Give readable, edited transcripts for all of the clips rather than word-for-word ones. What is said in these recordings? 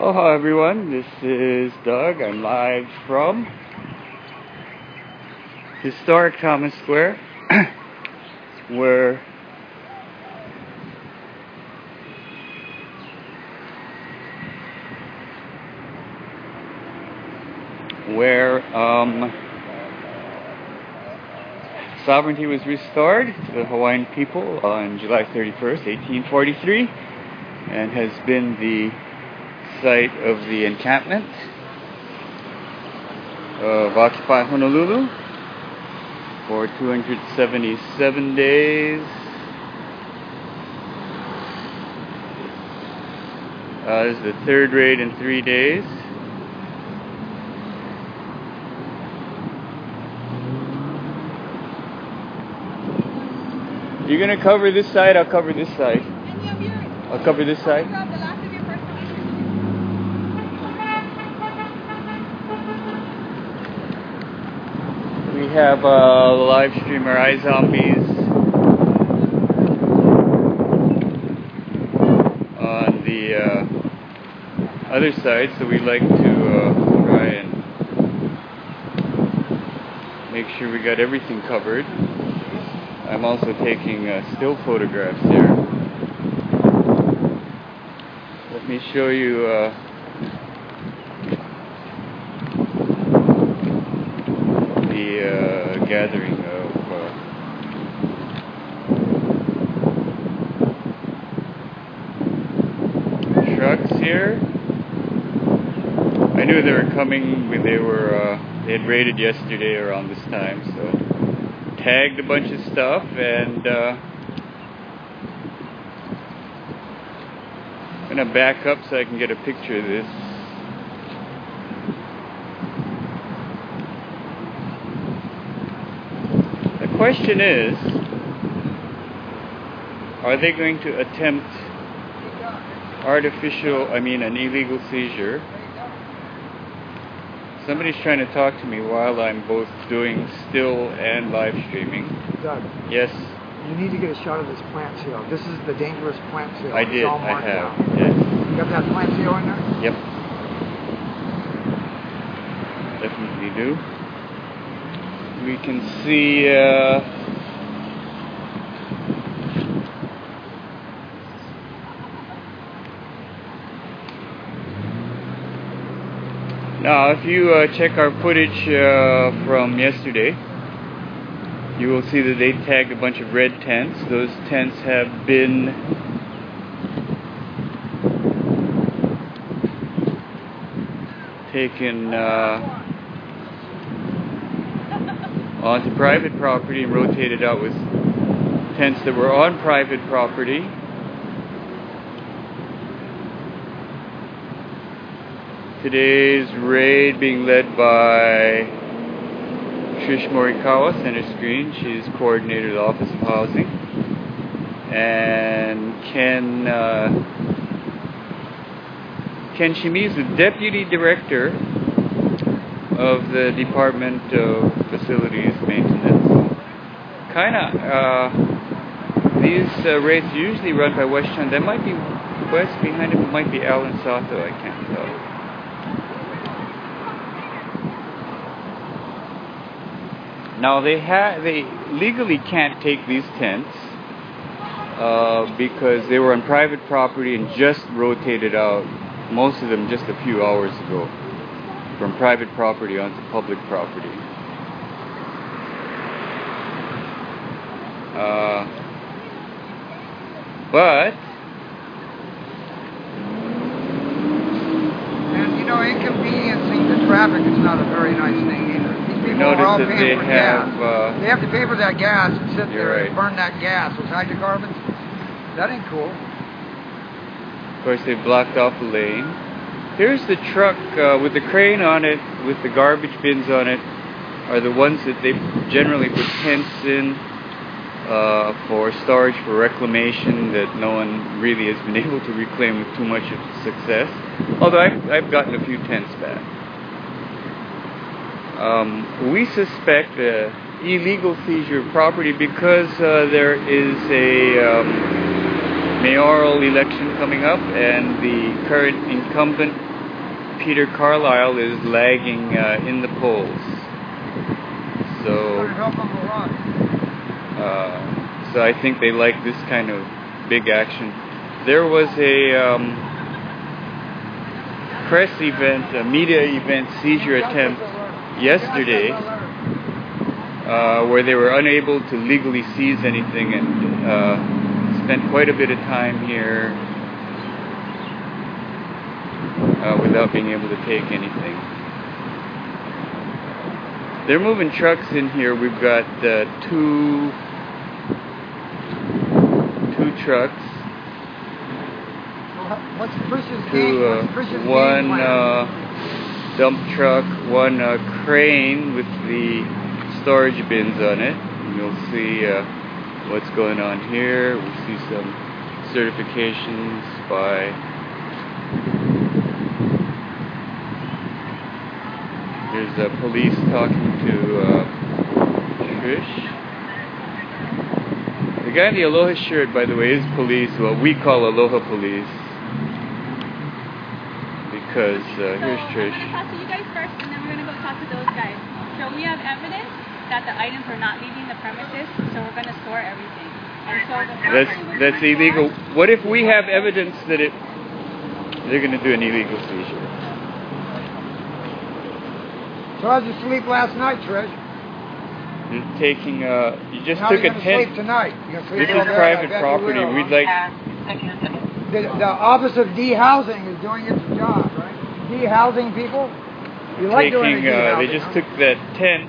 Hello everyone, this is Doug. I'm live from historic Thomas Square, where sovereignty was restored to the Hawaiian people on July 31st, 1843, and has been the site of the encampment of Occupy Honolulu for 277 days. This is the third raid in 3 days. You're gonna cover this side, I'll cover this side. I'll cover this side. We have a live streamer, iZombies, on the other side, so we like to try and make sure we got everything covered. I'm also taking still photographs here. Let me show you the gathering of trucks here. I knew they were coming. They had raided yesterday around this time, so tagged a bunch of stuff, and I'm gonna back up so I can get a picture of this. The question is, are they going to attempt an illegal seizure? Somebody's trying to talk to me while I'm both doing still and live streaming. Doug. Yes? You need to get a shot of this plant seal. This is the dangerous plant seal. I did. I have. Down. Yes. You got that plant seal in there? Yep. Definitely do. We can see now, if you check our footage from yesterday, you will see that they tagged a bunch of red tents. Those tents have been taken onto private property and rotated out with tents that were on private property. Today's raid being led by Trish Morikawa, center screen. She's coordinator of the Office of Housing. And Ken Shimi is the deputy director of the Department of Facilities Maintenance. These raids are usually run by West Chun. That might be West behind him. It might be Alan Sato. I can't tell. Now they legally can't take these tents because they were on private property and just rotated out, most of them just a few hours ago, from private property onto public property. But and you know, inconveniencing the traffic is not a very nice thing either. Notice that they have they have to pay for that gas and sit there right. and burn that gas with hydrocarbons. That ain't cool. Of course, they blocked off the lane. Here's the truck with the crane on it, with the garbage bins on it, are the ones that they generally put tents in for storage for reclamation that no one really has been able to reclaim with too much of success. Although I've gotten a few tents back. We suspect illegal seizure of property because there is a mayoral election coming up, and the current incumbent Peter Carlisle is lagging in the polls. So, help them a lot. so I think they like this kind of big action. There was a press event, a media event seizure attempt yesterday where they were unable to legally seize anything and spent quite a bit of time here without being able to take anything. They're moving trucks in here. We've got two trucks. What's Chris's game? One dump truck, one crane with the storage bins on it. And you'll see what's going on here. We see some certifications by There's police talking to Trish. The guy in the Aloha shirt, by the way, is police. Well, we call Aloha police. Because, here's Trish. I'm going to talk to you guys first, and then we're going to go talk to those guys. So we have evidence that the items are not leaving the premises, so we're going to store everything. And so that's illegal. What if we have evidence that they're going to do an illegal seizure? So how'd you sleep last night, Trish? You're taking, you just How took are you a gonna tent. sleep tonight? You gonna sleep This is over there? private I bet you property. will. We'd like... The Office of De-Housing is doing its job, right? De-housing people? You like doing the de-housing, they just huh? took that tent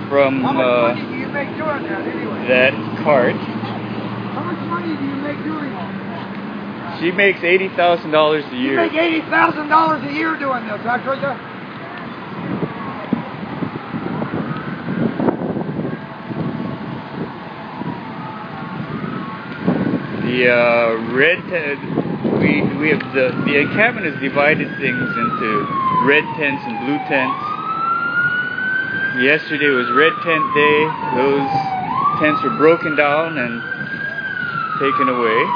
from How much money do you make doing that anyway? that cart. How much money do you make doing that? She makes $80,000 a year. You make $80,000 a year doing this, huh, Trisha? The red we have the encampment has divided things into red tents and blue tents. Yesterday was red tent day. Those tents were broken down and taken away.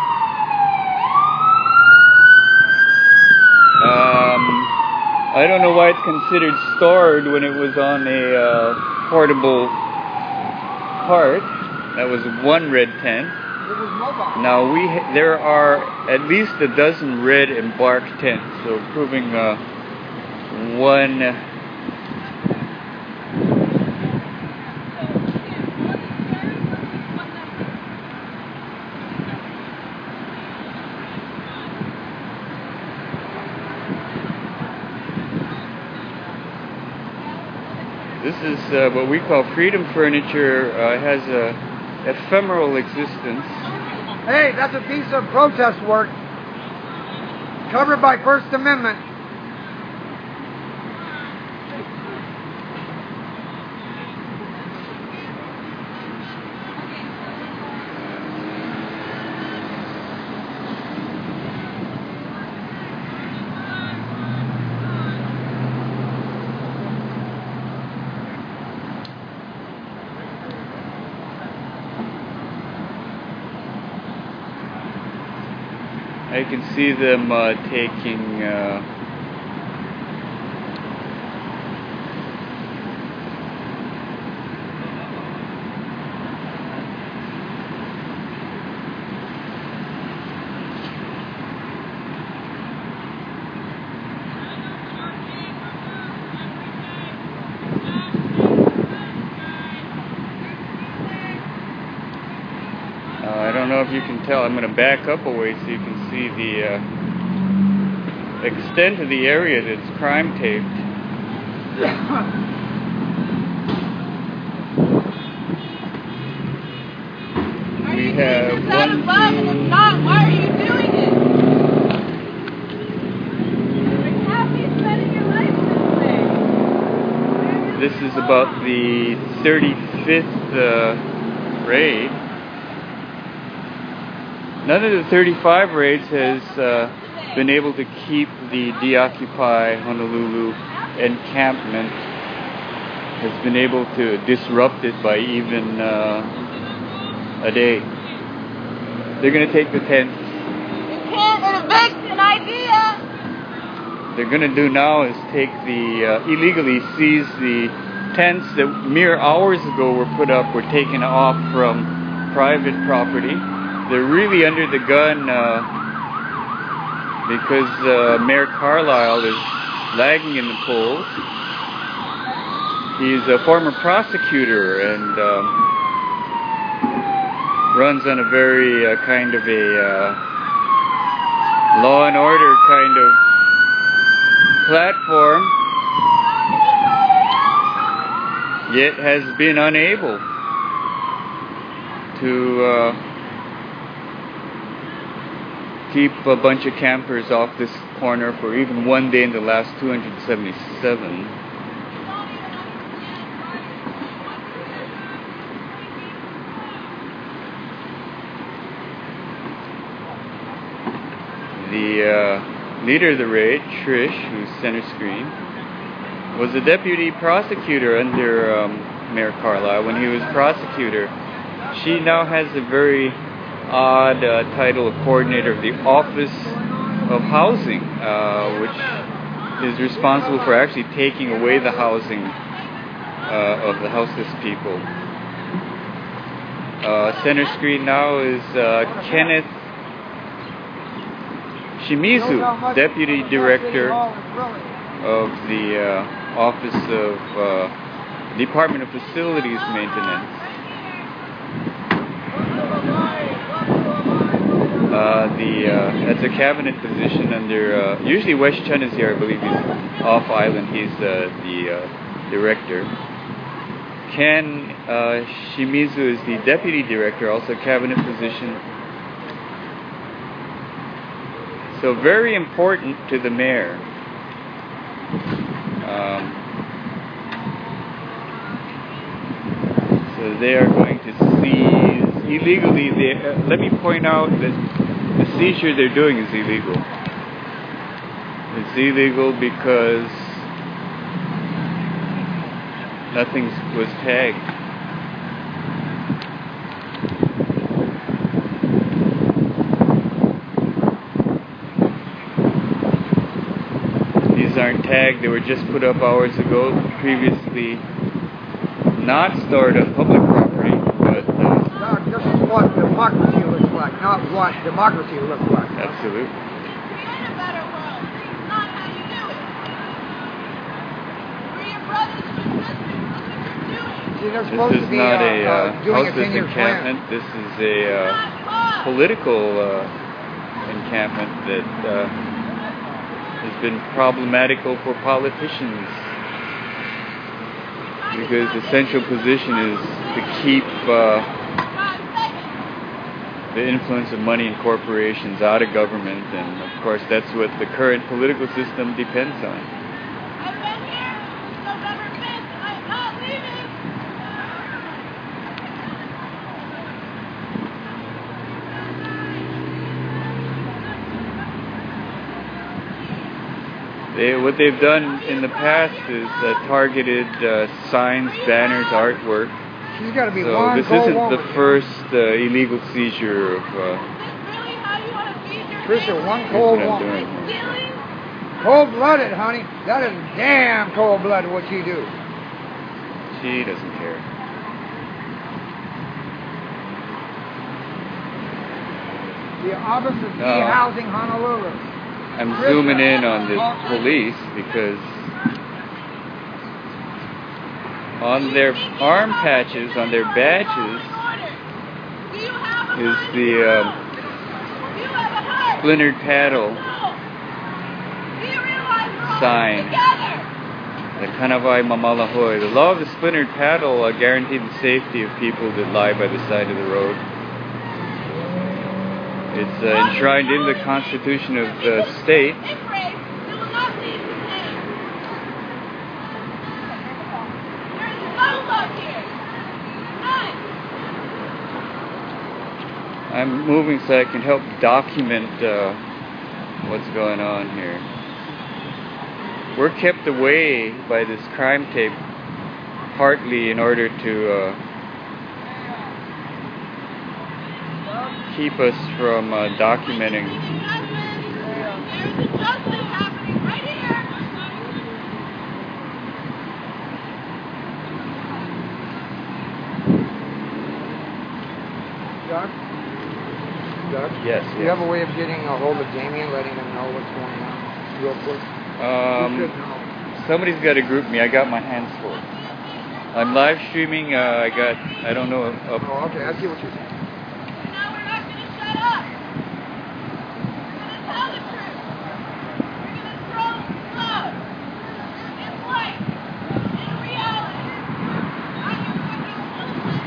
I don't know why it's considered stored when it was on a portable cart. That was one red tent. It was mobile. Now there are at least a dozen red embark tents, so proving one. This is what we call freedom furniture. It has a ephemeral existence. Hey, that's a piece of protest work covered by First Amendment. I can see them taking I don't know if you can tell. I'm going to back up a way so you can see the extent of the area that's crime taped. We have it's not a bug and it's not. Why are you doing it? You can't be spending your life this way. This is about the 35th raid. None of the 35 raids has been able to keep the Deoccupy Honolulu encampment, has been able to disrupt it by even a day. They're going to take the tents. You can't evict an idea. they're going to do now is take illegally seize the tents that mere hours ago were put up, were taken off from private property. They're really under the gun because Mayor Carlisle is lagging in the polls. He's a former prosecutor and runs on a very kind of a law and order kind of platform, yet has been unable to keep a bunch of campers off this corner for even one day in the last 277. The leader of the raid, Trish, who's center screen, was a deputy prosecutor under Mayor Carlisle when he was prosecutor. She now has a very odd title of coordinator of the Office of Housing, which is responsible for actually taking away the housing of the houseless people. Center screen now is Kenneth Shimizu, Deputy Director of the Office of Department of Facilities Maintenance. That's a cabinet position under, usually West Chun is here, I believe he's off island, he's the director. Ken Shimizu is the Deputy Director, also a cabinet position. So very important to the mayor. So they are going to seize illegally. Let me point out that the seizure they're doing is illegal. It's illegal because nothing was tagged. Aren't tagged, they were just put up hours ago, previously not stored on public property, but this is what democracy looks like, not what democracy looks like. Absolutely. See, this is not a houseless encampment, this is a political encampment that has been problematical for politicians because the central position is to keep the influence of money and corporations out of government, and of course that's what the current political system depends on. What they've done in the past is targeted signs, banners, artwork. She's got to be so this isn't the first illegal seizure of. Trisha, one cold woman. Cold-blooded, honey. That is damn cold-blooded what you do. She doesn't care. The Office of Housing Honolulu. I'm zooming in on the police because on their arm patches, on their badges, is the splintered paddle sign. The Kanawai Mamalahoy. The law of the splintered paddle guaranteed the safety of people that lie by the side of the road. It's enshrined in the Constitution of the state. I'm moving so I can help document what's going on here. We're kept away by this crime tape partly in order to keep us from documenting. There's injustice happening right here. Doug? Doug? Yes. Do you have a way of getting a hold of Damien, letting him know what's going on real quick? He should know. Somebody's got to group me. I got my hands full. I'm live streaming. I don't know. Oh, okay. I see what you're saying. No, we're not going to shut up. We're going to tell the truth. We're going to throw love and light and reality.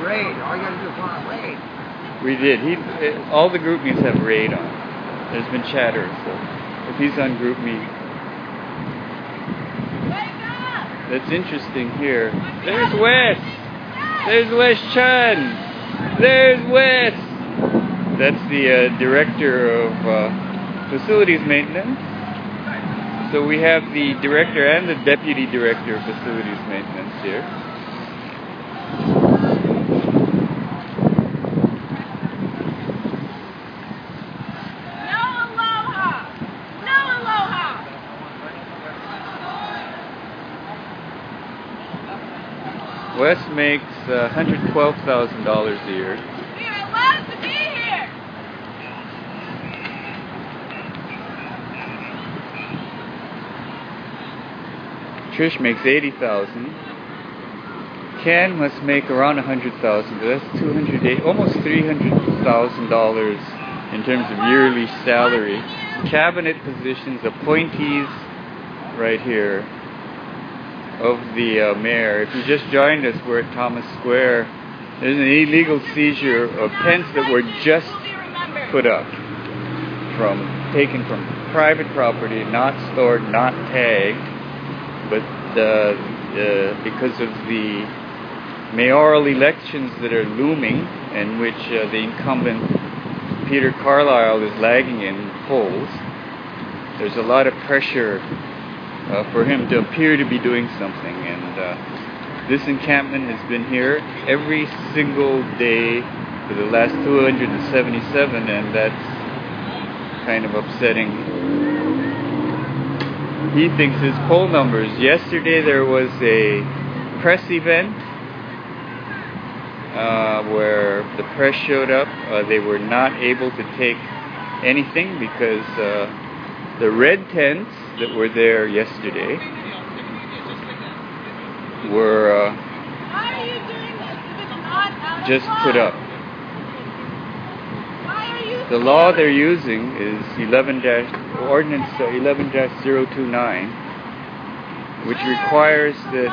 Raid. All you got to do is run a raid. We did. All the group me's have raid on. There's been chatter, so if he's on group me. That's interesting here. There's Wes! There's Wes Chun! There's Wes! That's the director of facilities maintenance. So we have the director and the deputy director of facilities maintenance here. Wes makes $112,000 a year. You're allowed to be here. Trish makes $80,000. Ken must make around $100,000. That's almost $300,000 in terms of yearly salary. Cabinet positions, appointees, right here. Of the mayor. If you just joined us, we're at Thomas Square. There's an illegal seizure of pens that were just put up, taken from private property, not stored, not tagged, but because of the mayoral elections that are looming, in which the incumbent Peter Carlisle is lagging in polls, there's a lot of pressure for him to appear to be doing something, and this encampment has been here every single day for the last 277, and that's kind of upsetting. He thinks his poll numbers. Yesterday there was a press event where the press showed up. They were not able to take anything because the red tents that were there yesterday were just put up. The law they're using is Ordinance 11-029, which requires that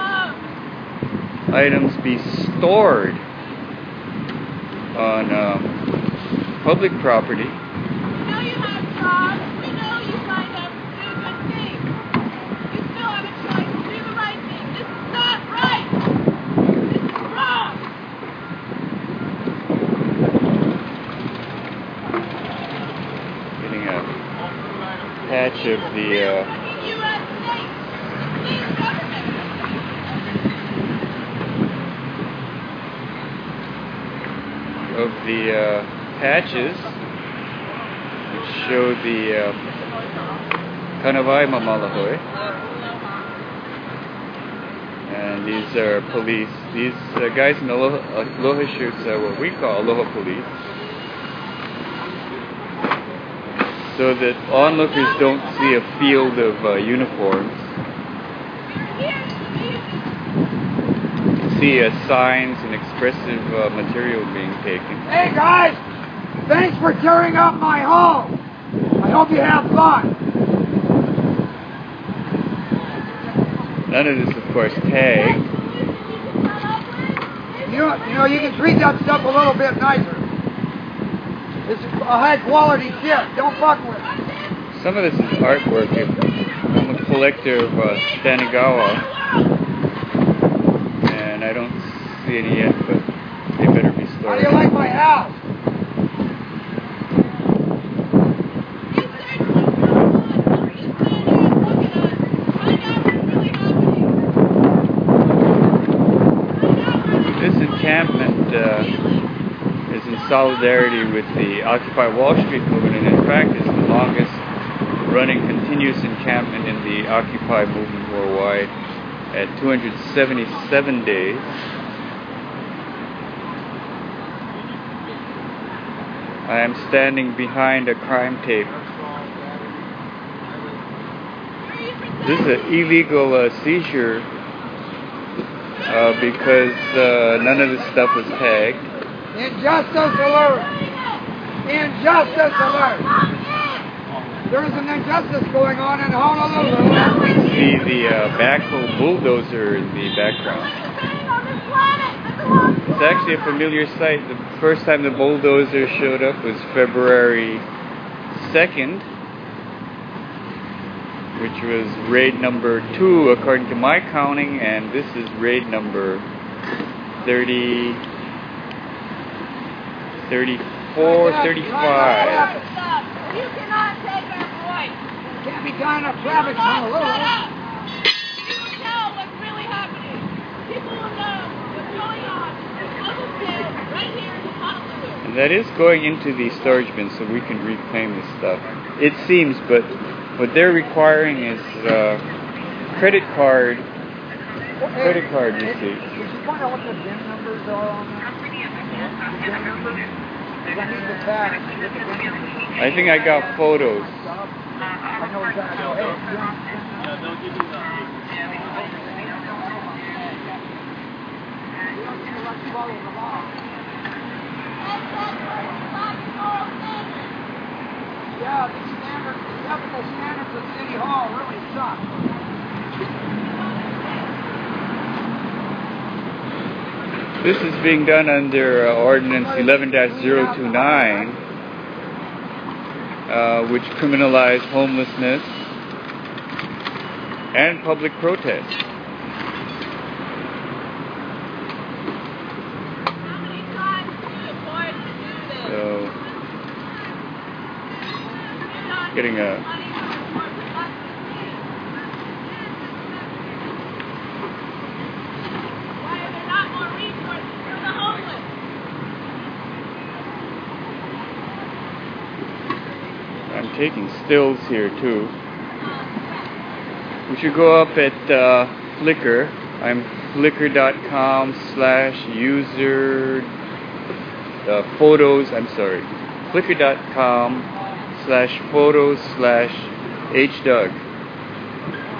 items be stored on public property. Patch of the patches which show the Kanawai Mamalahoy, and these are police. These guys in Aloha shirts are what we call Aloha police, so that onlookers don't see a field of uniforms. See signs and expressive material being taken. Hey guys, thanks for tearing up my home. I hope you have fun. None of this, of course, tagged. You know, you can treat that stuff a little bit nicer. It's a high quality shit. Don't fuck with it. Some of this is artwork. I'm a collector of Stanigawa, and I don't see any yet, but they better be stored. How do you like my house? This encampment is in solidarity with the Occupy Wall Street movement, and in fact is the longest running continuous encampment in the Occupy movement worldwide at 277 days. I am standing behind a crime tape. This is an illegal seizure because none of this stuff was tagged. Injustice alert! Injustice alert! There is an injustice going on in Honolulu. You can see the backhoe bulldozer in the background. It's actually a familiar sight. The first time the bulldozer showed up was February 2nd, which was raid number 2 according to my counting, and this is raid number 30, 34, 35. You cannot take our voice. Can't be tying up traffic in Honolulu. Shut up. You will tell what's really happening. People will know what's going on. Right here in Honolulu. And that is going into the storage bin so we can reclaim this stuff. It seems, but what they're requiring is credit card receipts. Did you find out what the VIN numbers are on that? The VIN numbers? Because I need the tag with the VIN numbers. I think I got photos. I know exactly. Hey, they'll give you the... yeah, the standards, the ethical standards of City Hall really suck. This is being done under Ordinance 11-029, which criminalized homelessness and public protest. So, getting a I'm taking stills here too. We should go up at Flickr. I'm flickr.com/user photos. I'm sorry. Flickr.com/photos/HDoug.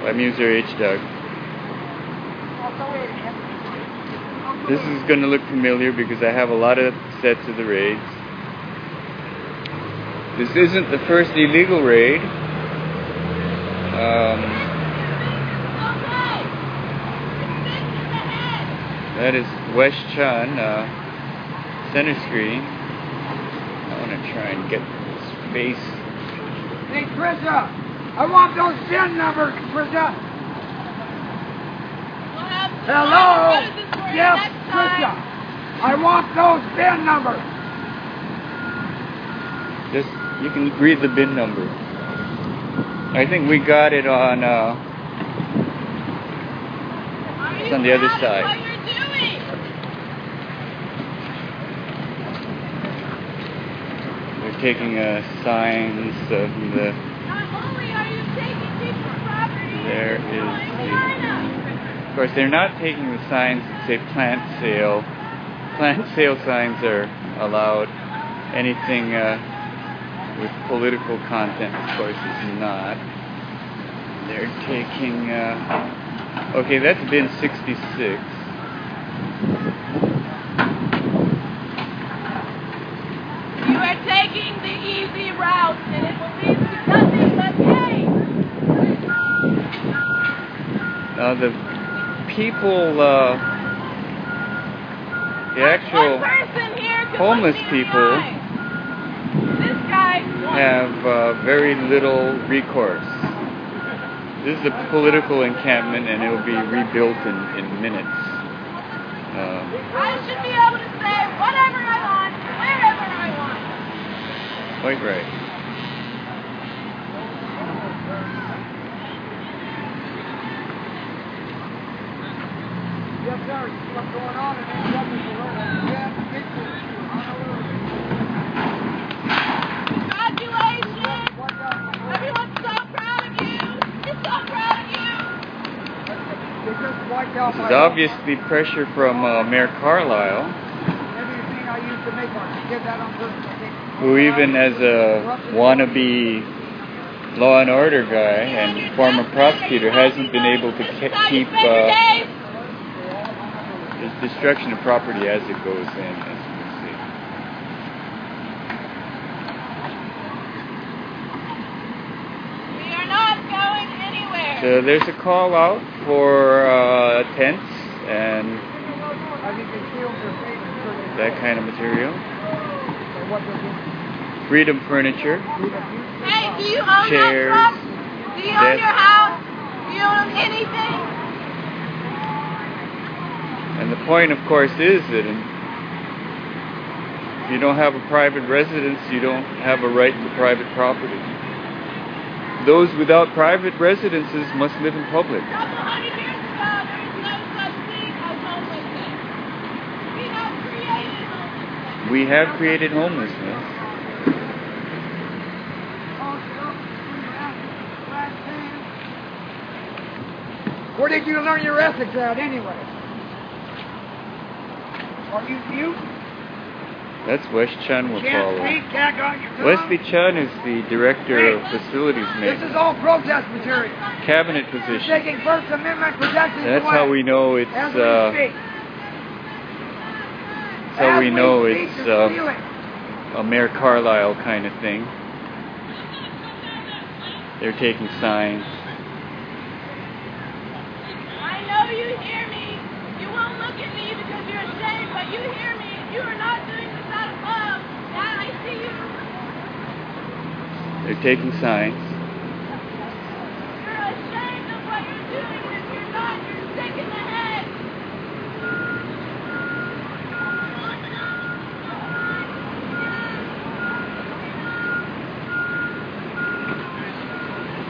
I'm user HDoug. This is going to look familiar because I have a lot of sets of the raids. This isn't the first illegal raid. That is West Chun, center screen. I want to try and get this face. Hey, Trisha, I want those VIN numbers, Trisha. Hello? Yes, Trisha. I want those VIN numbers. Just, you can read the bin number. I think we got it on, it's on the other side. What you're doing? They're taking signs of the, Not only are you taking people's property, there is the, of course they're not taking the signs that say plant sale. Plant sale signs are allowed. Anything with political content, of course, is not. They're taking, okay, that's bin 66. you are taking the easy route, and it will lead to nothing but pain. Now the people, the actual One person here could homeless look me in the people eye. This guy have very little recourse. This is a political encampment, and it will be rebuilt in minutes. I should be able to say whatever I want, wherever I want. Quite right. Yes, sir. You see what's going on in Injustice alert. Yeah, Congratulations! Everyone's so proud of you! We're so proud of you! they just wiped out This my is obviously pressure from Mayor Carlisle. everything I used to make on. She did that on purpose. I think who even as a wannabe law and order guy and former prosecutor hasn't been able to keep the destruction of property as it goes in, as you can see. We are not going anywhere. So there's a call out for tents and that kind of material. Freedom furniture. Hey, do you own Chairs, that truck? Do you own desks. your house? Do you own anything? And the point, of course, is that if you don't have a private residence, you don't have a right to private property. Those without private residences must live in public. Couple hundred years ago, there was no such thing as homelessness. We have created homelessness. We have created homelessness. Where did you learn your ethics at anyway? Are you mute? That's Wes Chun will Can't follow. speak, can't go on your tongue? Wesley Chun is the director of facilities This is maintenance. all protest material. Cabinet You're position. taking First Amendment protections That's away. how we know it's As we speak. that's how we know As we it's speak, you're stealing. a Mayor Carlisle kind of thing. They're taking signs. I know you hear me. You won't look at me because you're ashamed, but you hear me. You are not doing this out of love. Dad, I see you. They're taking signs. You're ashamed of what you're doing, and if you're not, you're sick in the head.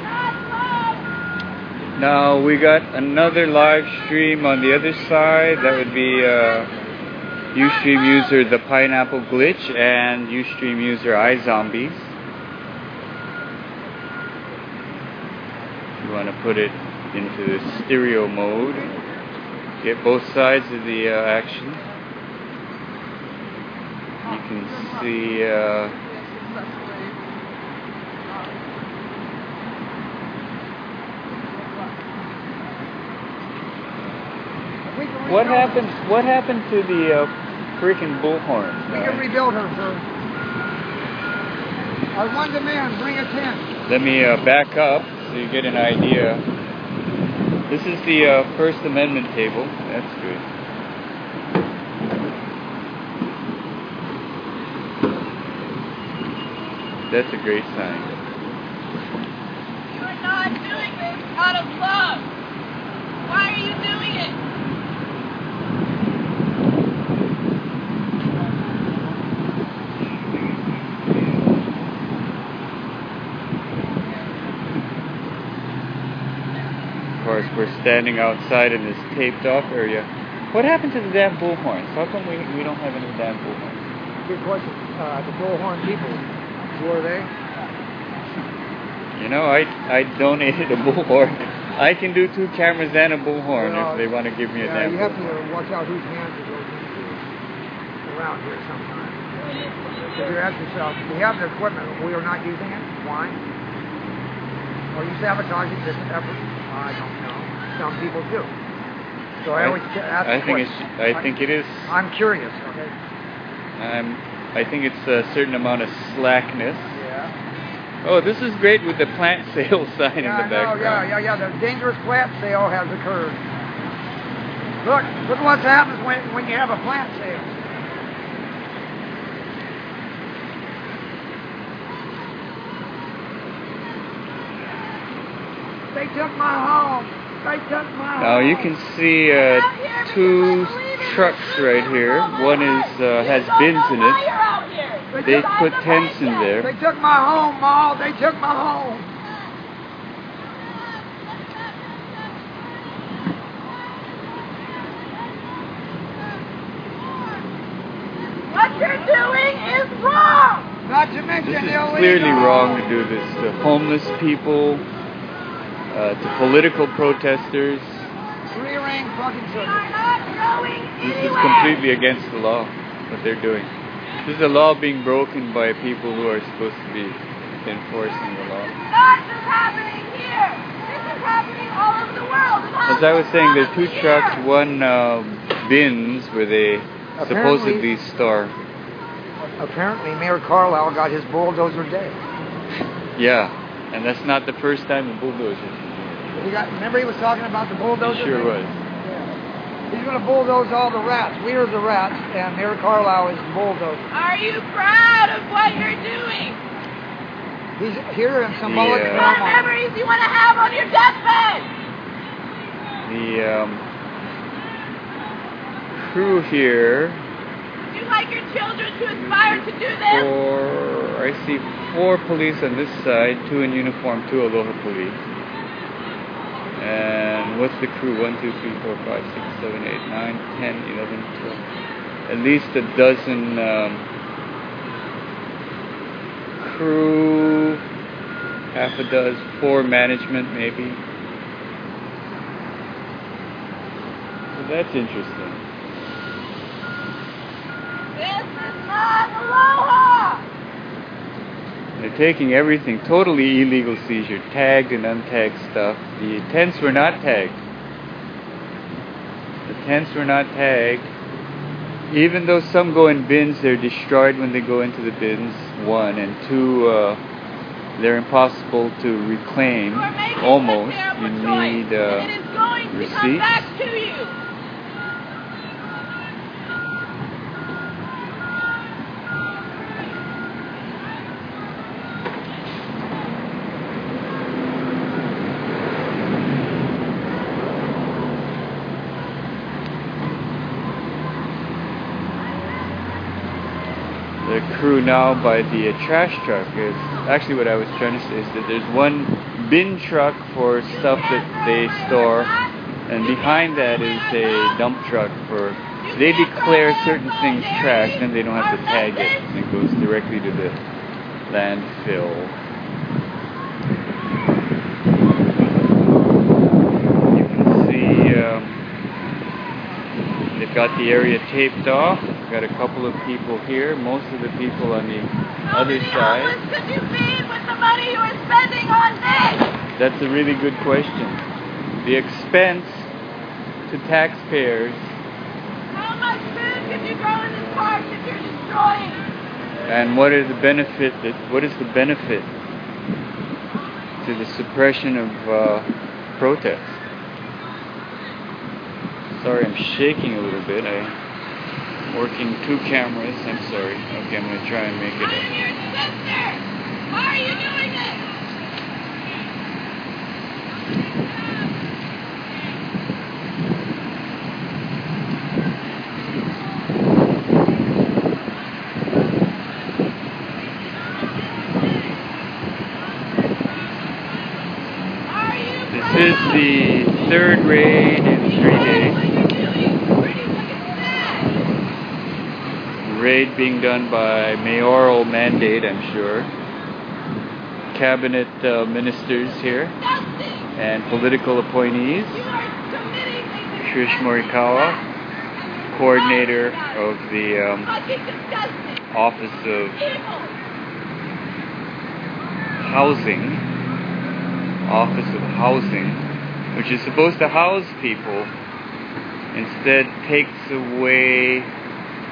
Not love. Now we got another live stream on the other side. That would be Ustream user The Pineapple Glitch and Ustream user iZombies. If you want to put it into the stereo mode, get both sides of the action. You can see what happened to the freaking bullhorn? We can rebuild her, sir. Our one demand, bring a tent. Let me back up so you get an idea. This is the First Amendment table. That's good. That's a great sign. You are not doing this out of love. Why are you doing it? Of course, we're standing outside in this taped off area. What happened to the damn bullhorns? How come we don't have any damn bullhorns? Good question. The bullhorn people, who are they? You know, I donated a bullhorn. I can do 2 cameras and a bullhorn Well, if they want to give me a damn you have bullhorn. to watch out whose hands it goes into around here sometimes. If you ask yourself, we have the equipment, but we are not using it. Why? Are you sabotaging this effort? I don't know. Some people do. So I always ask the question. I think it is. I'm curious, okay? I think it's a certain amount of slackness. Yeah. Oh, this is great with the plant sale sign in the background. Yeah. The dangerous plant sale has occurred. Look what happens when you have a plant sale. They took my home. They took my home. Now you can see 2 trucks right here. One is has bins in it. They put tents in there. They took my home, Ma. They took my home. What you're doing is wrong. Not to mention This is illegal. clearly wrong to do this to homeless people, to political protesters. 3-ring fucking We circus. are not going This is anywhere. completely against the law, what they're doing. This is a law being broken by people who are supposed to be enforcing the law. It's not just happening here. This is happening all over the world. As I was saying, there are two trucks, one bins where they supposedly store. Apparently, Mayor Carlisle got his bulldozer day. Yeah, and that's not the first time the bulldozer. Remember he was talking about the bulldozer? He sure was. Yeah. He's going to bulldoze all the rats. We are the rats, and Mayor Carlisle is the bulldozer. Are you proud of what you're doing? He's here in symbolic Yeah. What memories you want to have on your deathbed? The crew here. Would you like your children to aspire to do this? I see 4 police on this side, 2 in uniform, 2 Aloha police. And what's the crew? 1, 2, 3, 4, 5, 6, 7, 8, 9, 10, 11, 12. At least a dozen crew, half a dozen, 4 management maybe. So that's interesting. This is not Aloha! They're taking everything, totally illegal seizure, tagged and untagged stuff. The tents were not tagged. The tents were not tagged. Even though some go in bins, they're destroyed when they go into the bins, 1. And 2, they're impossible to reclaim, almost. You need receipts. Back to you. The crew now by the trash truck is actually what I was trying to say is that there's one bin truck for stuff that they store, and behind that is a dump truck for. They declare certain things trash, then they don't have to tag it, and it goes directly to the landfill. You can see they've got the area taped off. Got a couple of people here, most of the people on the other side. How much could you feed with the money you were spending on this? That's a really good question. The expense to taxpayers. How much food could you grow in this park that you're destroying? And what is the benefit to the suppression of protest? Sorry, I'm shaking a little bit. I'm working 2 cameras. I'm sorry. Okay, I'm going to try and make it. I'm your sister! Why are you doing this? This is the 3rd raid in 3 days. Raid being done by mayoral mandate, I'm sure. Cabinet ministers here and political appointees. Trish Morikawa, coordinator of the Office of Housing, which is supposed to house people, instead takes away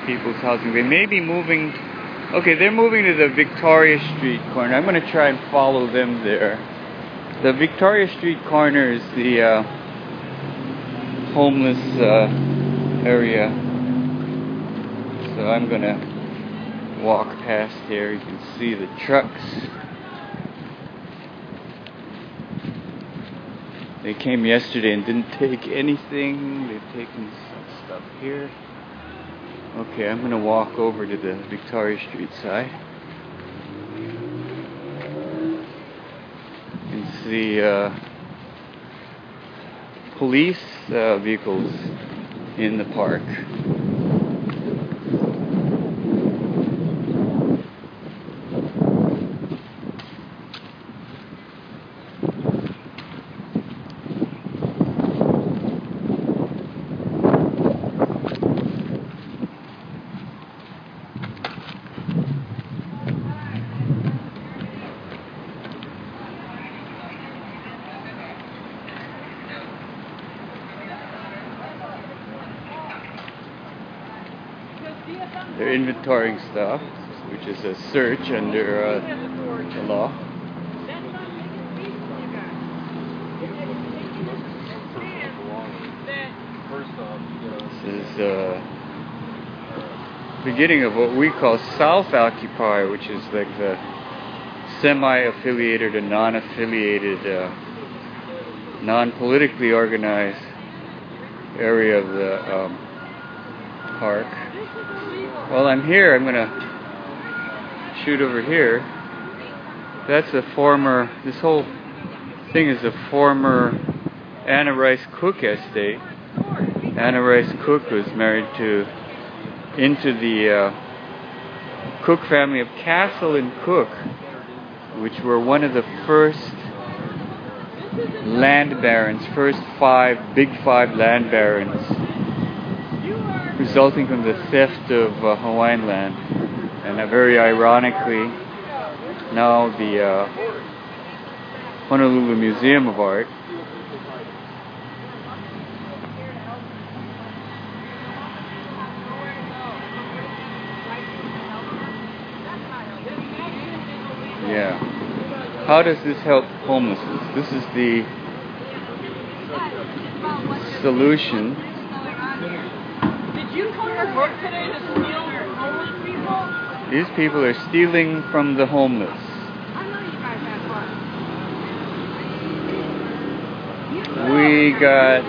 people's housing. They may be moving. Okay, they're moving to the Victoria Street corner. I'm going to try and follow them there. The Victoria Street corner is the homeless area. So I'm going to walk past here. You can see the trucks. They came yesterday and didn't take anything. They've taken some stuff here. Okay, I'm going to walk over to the Victoria Street side. You can see police vehicles in the park. They're inventorying stuff, which is a search under the law. This is beginning of what we call self-occupy, which is like the semi-affiliated or non-affiliated, non-politically organized area of the park. While I'm here, I'm going to shoot over here. That's a former, this whole thing is a former Anna Rice Cook estate. Anna Rice Cook was married into the Cook family of Castle and Cook, which were one of the first land barons, first big five land barons, resulting from the theft of Hawaiian land. And very ironically, now the Honolulu Museum of Art How does this help homelessness? This is the solution. Did you come to work today to steal homeless people? These people are stealing from the homeless. I know you guys have fun. We got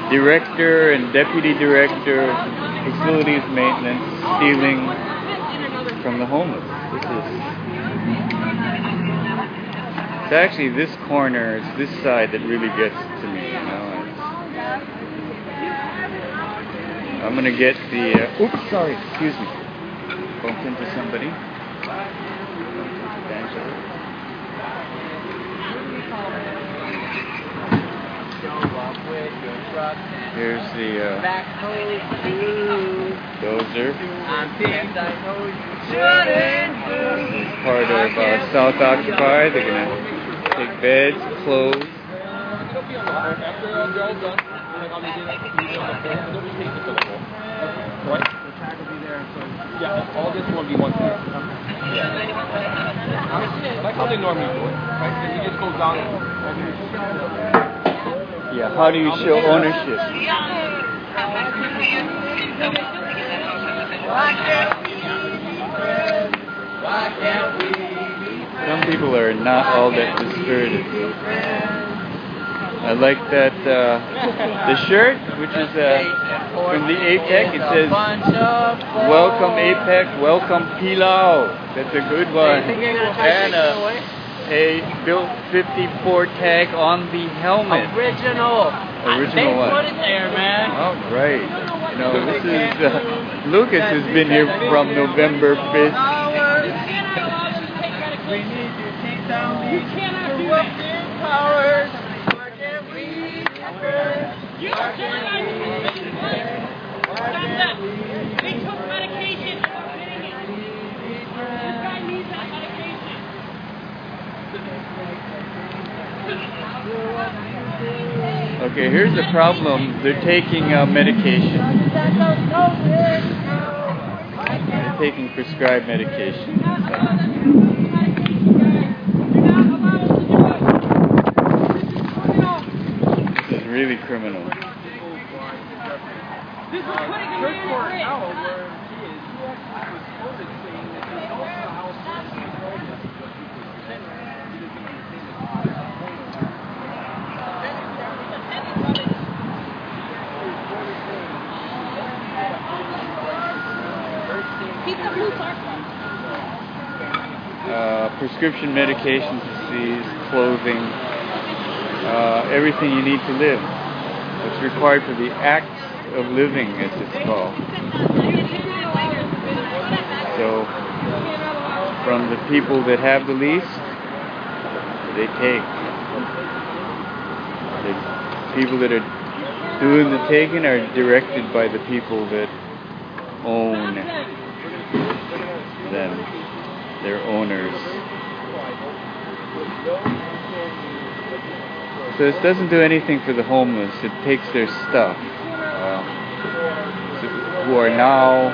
director and deputy director, facilities maintenance, stealing from the homeless. It's actually this corner, it's this side that really gets to me, you know. I'm gonna get the, oops, sorry, excuse me. Bumped into somebody. Here's the dozer. This is part of South Occupy. They're gonna take beds, clothes. Yeah, all this will be one thing. Like how they normally do it, right? Because you just go down and yeah, how do you show ownership? Some people are not all that dispirited. I like that the shirt, which is from the APEC. It says, "Welcome APEC, welcome Pilau." That's a good one. And a built 54 tag on the helmet. Original. Original they one. Put it there, man. All right. You know, this is Lucas has been here from November 5th. We need to take down these corrupted powers. Why can't we be friends? They took medication and are getting it. This guy needs that medication. Okay, here's the problem. They're taking medication. They're taking prescribed medication. This is really criminal. This is putting him in a prescription medications, disease, clothing, everything you need to live. What's required for the act of living, as it's called. So, from the people that have the least, they take. The people that are doing the taking are directed by the people that own them, their owners. So this doesn't do anything for the homeless. It takes their stuff, who are now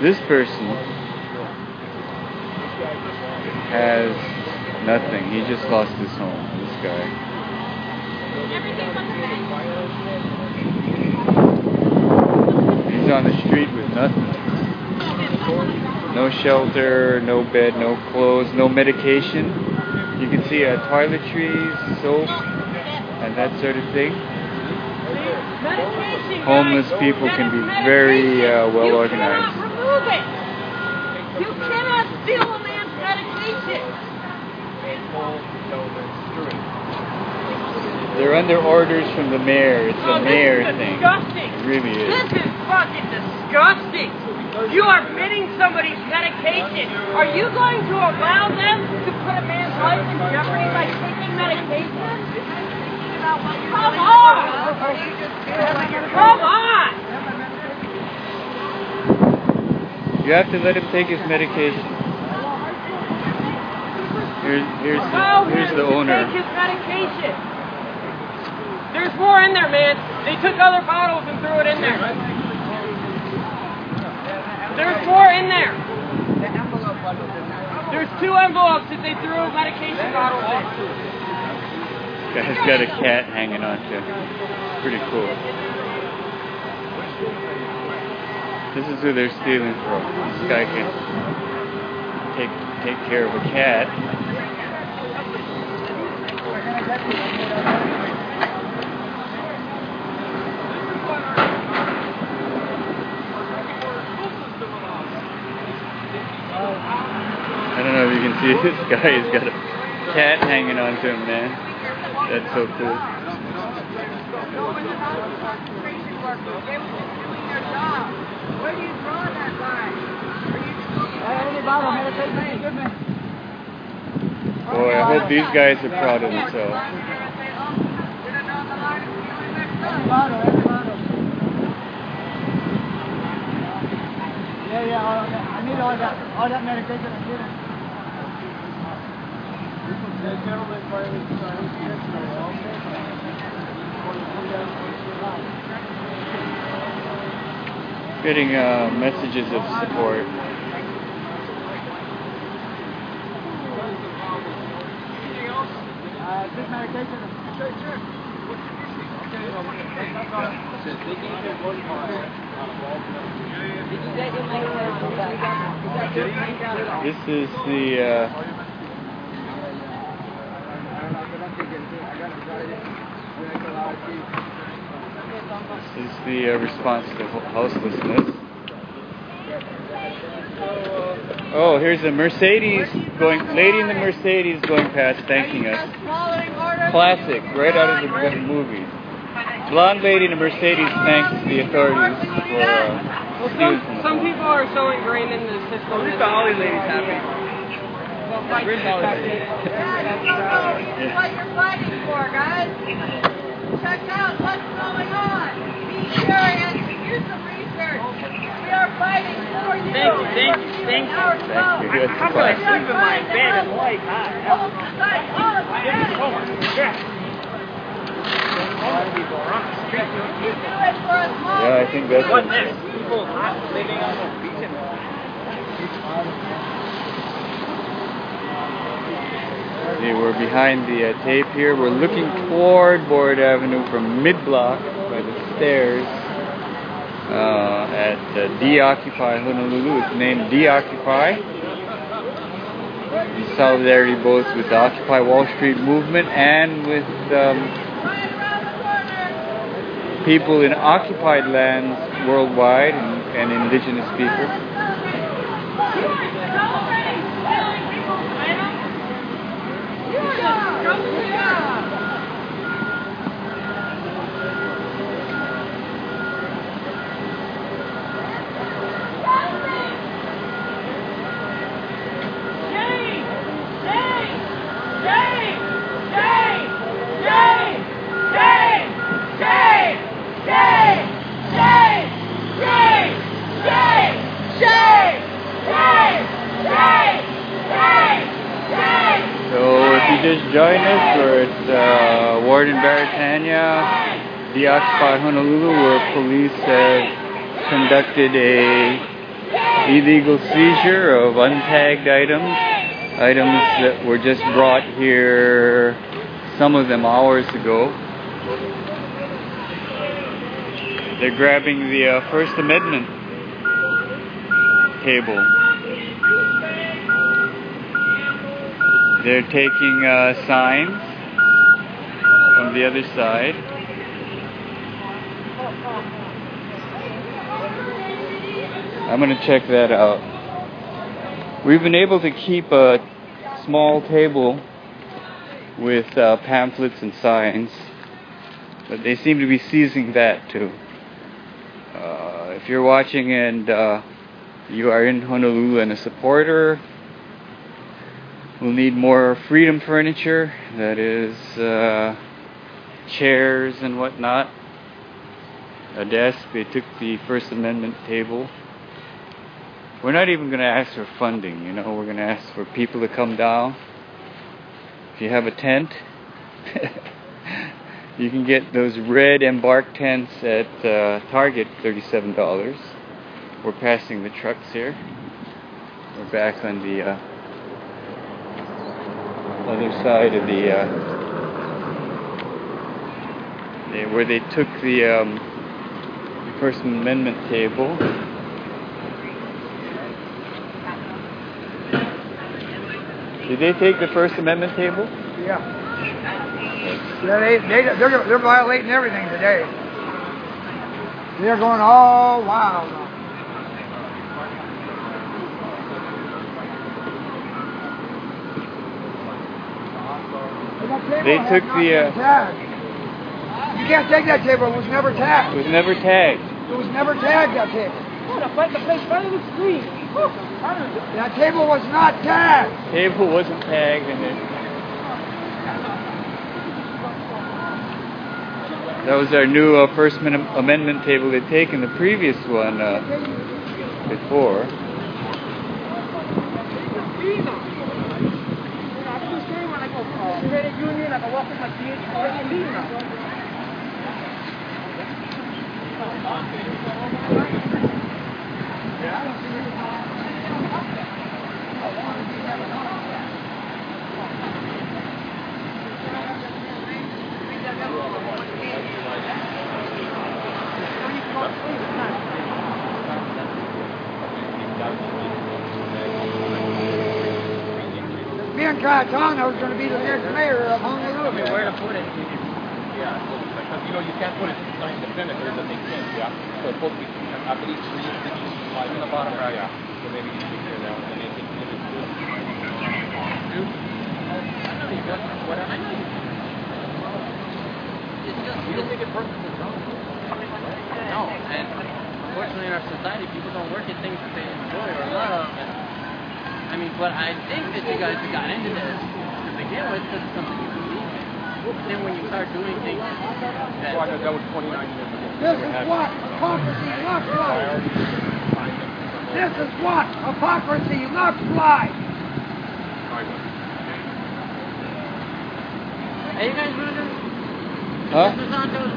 This person has nothing. He just lost his home. This guy. He's on the street with nothing. No shelter, no bed, no clothes, no medication. You can see toiletries, soap, and that sort of thing. Homeless people can be very well organized. You cannot steal a man's medication. They're under orders from the mayor. It's a mayor thing. Disgusting. It really is. This is fucking disgusting. You are bidding somebody's medication. Are you going to allow them to put a man's life in jeopardy by taking medication? Come on! Come on! You have to let him take his medication. Here's the owner. Take his medication. There's more in there, man. They took other bottles and threw it in there. There's more in there. There's 2 envelopes that they threw medication bottles in. Guy's got a cat hanging on to him. Pretty cool. This is who they're stealing from. This guy can take care of a cat. I don't know if you can see this guy. He's got a cat hanging on to him, man. That's so cool. Where do you draw that line? Boy, I hope these guys are proud of themselves. Yeah, I need all that medication I'm getting. Getting messages of support. This medication. Sure. This is the response to houselessness. Oh, here's a Mercedes lady in the Mercedes going past thanking us. Classic, right out of the movie. Blonde lady in a Mercedes thanks the authorities for stealing from the Some home. people are so ingrained in the system. At least the Holly lady's happy. Where's Holly lady? This is what you're fighting for, guys. Check out what's going on. Be curious. Do some research. We are fighting for you. Thank you. Thank you. That's I'm going to sleep in my bed and like Yeah. Yeah, I think that's What it. next? People not living on the beach and See, we're behind the tape here. We're looking toward Board Avenue from mid-block by the stairs at De-Occupy Honolulu. It's named De-Occupy. In solidarity both with the Occupy Wall Street movement and with people in occupied lands worldwide and indigenous people. Just join us. We're at Ward in Baratania, De-Occupy Honolulu, where police have conducted a illegal seizure of untagged items that were just brought here, some of them hours ago. They're grabbing the First Amendment table. They're taking signs from the other side. I'm going to check that out. We've been able to keep a small table with pamphlets and signs, but they seem to be seizing that too. If you're watching and you are in Honolulu and a supporter, we'll need more freedom furniture, that is chairs and whatnot, a desk. They took the First Amendment table. We're not even going to ask for funding, you know, we're going to ask for people to come down. If you have a tent, you can get those red Embark tents at Target, $37. We're passing the trucks here. We're back on the other side of the where they took the First Amendment table. Did they take the First Amendment table? Yeah. They're violating everything today. They're going all wild. They took the. You can't take that table. It was never tagged. It was never tagged. It was never tagged, that table. The place right on the street. That table was not tagged. Table wasn't tagged, and that was our new First Amendment table. They'd taken the previous one before. Me and Cayetano was going to be the next mayor of Honolulu. Where to put it? Yeah, because you know you can't put it behind the perimeter that they can't, yeah. So it's supposed to be at least 3 inches in the bottom, yeah. So maybe you should clear that one. And then if it's good. Dude, I know you got what I know. You don't think it perfectly wrong? No, and unfortunately in our society, people don't work at things that they enjoy or love. I mean, but I think that you guys got into this to begin with because it's something you believe in. But then when you start doing things that... Well, that was 29 years ago. This is what hypocrisy looks like. This is what hypocrisy looks like. Hey, you guys want to do? Huh? Mr. Santos,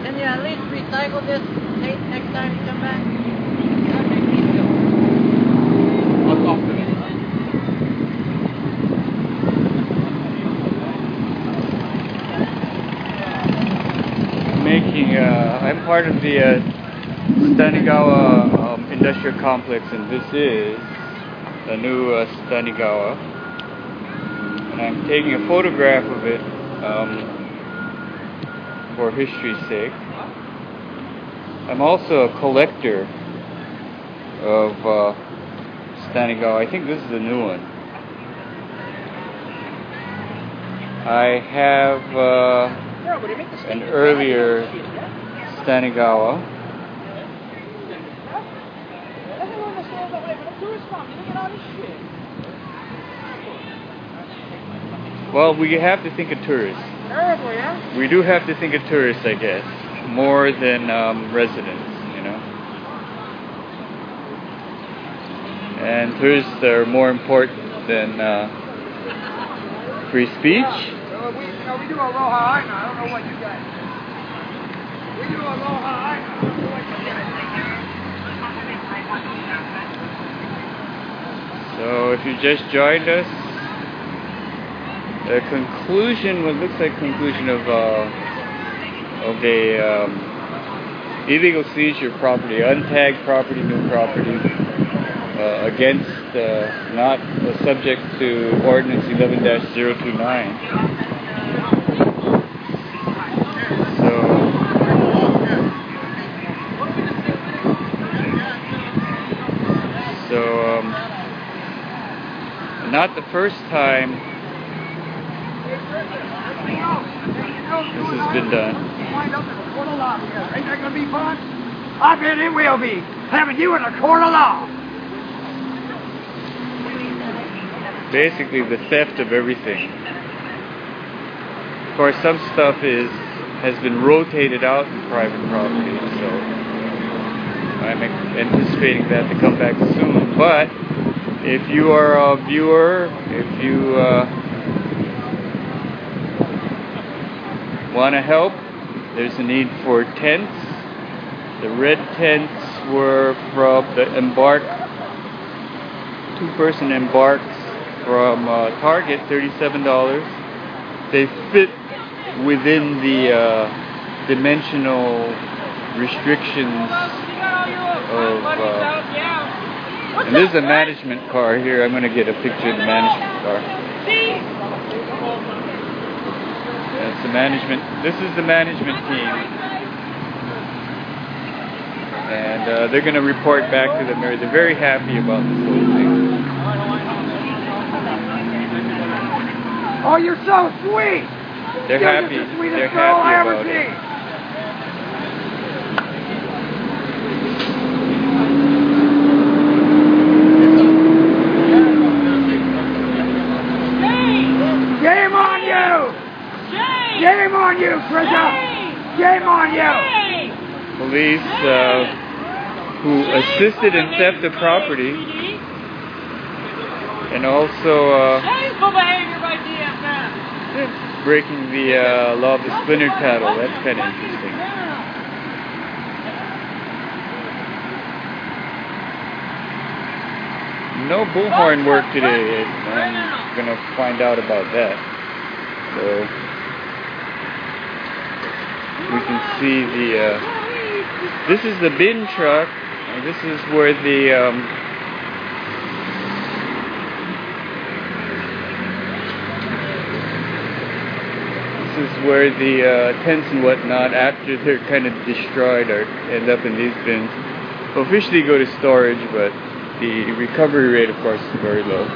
can you at least recycle this tape next time you come back? I'll talk to you. I'm part of the Stanigawa Industrial Complex, and this is the new Stanigawa. And I'm taking a photograph of it for history's sake. I'm also a collector of Stanigawa. I think this is the new one. I have an earlier Stanigawa. Well, we have to think of tourists. We do have to think of tourists, I guess, more than residents, you know. And tourists are more important than free speech. We do Aloha Aina. I don't know what you guys do. We do Aloha Aina. I don't know what you guys do. So if you just joined us, the conclusion, what looks like conclusion of a illegal seizure property, untagged property, new property, against not subject to Ordinance 11-029. So not the first time this has been done. Ain't that gonna be fun? I bet it will be. Having you in a court of law. Basically the theft of everything. Of course, some stuff has been rotated out in private property, so I'm anticipating that to come back soon. But if you are a viewer, if you want to help, there's a need for tents. The red tents were from the Embark, two-person Embarks from Target, $37. They fit within the dimensional restrictions of, and this is a management car here. I'm going to get a picture of the management car. That's the management. This is the management team, and they're going to report back to them. They're very happy about this whole thing. Oh, you're so sweet. They're happy. They're happy about it. Game on you! Game on you, Trisha! Game on you! Police who assisted in theft of property and also Shameful behavior by DFM. breaking the law of the splinter tattle. That's kind of interesting. No bullhorn work today. I'm gonna find out about that. So we can see the. This is the bin truck. This is where the. This is where the tents and whatnot, after they're kind of destroyed, end up in these bins. Officially go to storage, but the recovery rate, of course, is very low.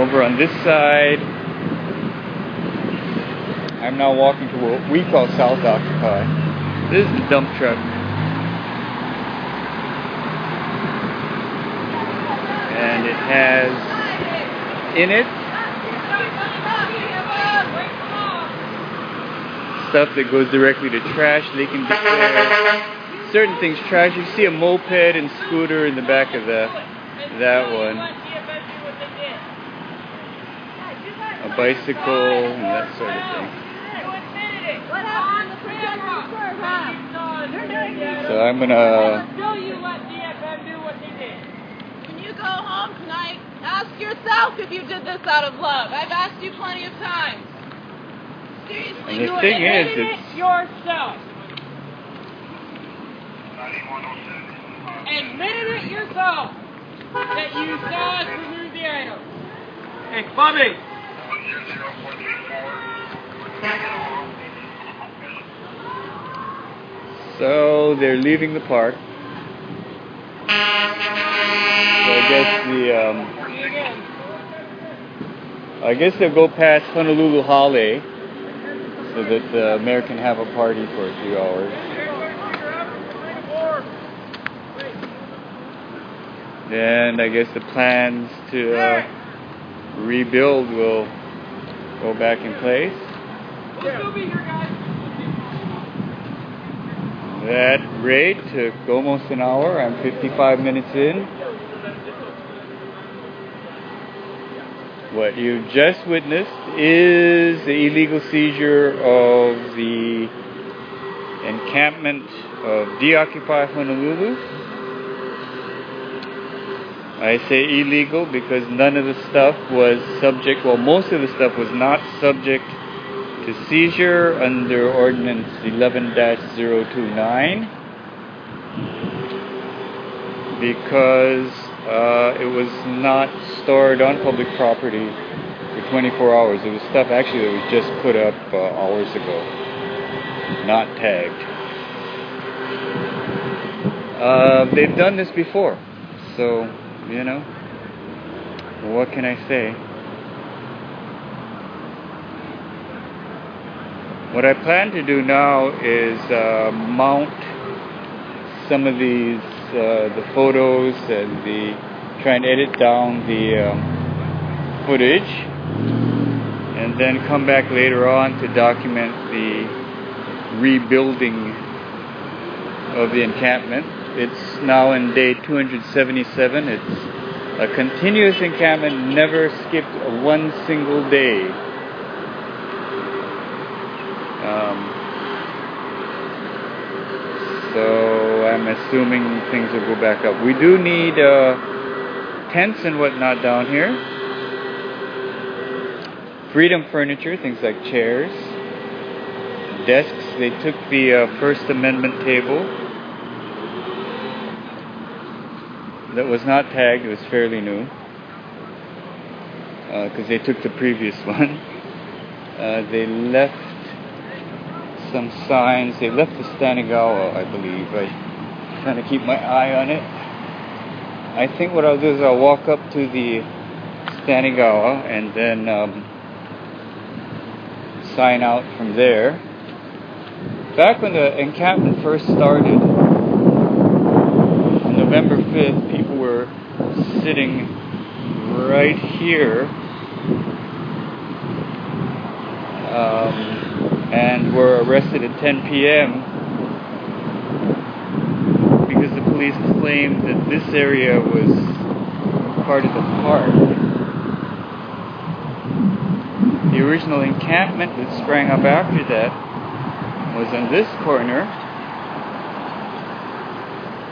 Over on this side, I'm now walking to what we call South Occupy. This is the dump truck. And it has in it stuff that goes directly to trash. They can declare certain things trash. You see a moped and scooter in the back of that one. A bicycle and that sort of thing. So I'm gonna. When you go home tonight, ask yourself if you did this out of love. I've asked you plenty of times. Seriously, And the thing is, it's yourself. Admitted it yourself that you saw us remove the item. Hey, Bobby! So they're leaving the park. So I guess they'll go past Honolulu Hale so that the mayor can have a party for a few hours. Then I guess the plans to rebuild will go back in place. That raid took almost an hour. I'm 55 minutes in. What you just witnessed is the illegal seizure of the encampment of Deoccupy Honolulu. I say illegal because none of the stuff was subject, well, most of the stuff was not subject to seizure under Ordinance 11-029 because it was not stored on public property for 24 hours. It was stuff actually that was just put up hours ago, not tagged. They've done this before, so, you know, what can I say? What I plan to do now is mount some of these, the photos and try and edit down the footage, and then come back later on to document the rebuilding of the encampment. It's now in day 277. It's a continuous encampment, never skipped one single day. So I'm assuming things will go back up. We do need tents and whatnot down here. Freedom furniture, things like chairs, desks. They took the First Amendment table that was not tagged. It was fairly new because they took the previous one. They left some signs. They left the Stanigawa, I believe. I'm trying to keep my eye on it. I think what I'll do is I'll walk up to the Stanigawa and then sign out from there. Back when the encampment first started, on November 5th, people were sitting right here and were arrested at 10 p.m. because the police claimed that this area was part of the park. The original encampment that sprang up after that was on this corner,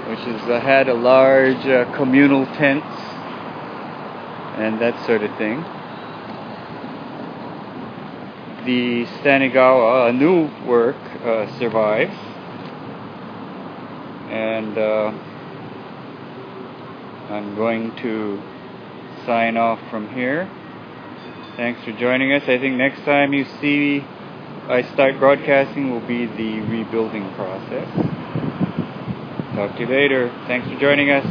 which had a large communal tents and that sort of thing. The Stanigawa, a new work, survives, and I'm going to sign off from here. Thanks for joining us. I think next time you see I start broadcasting will be the rebuilding process. Talk to you later. Thanks for joining us.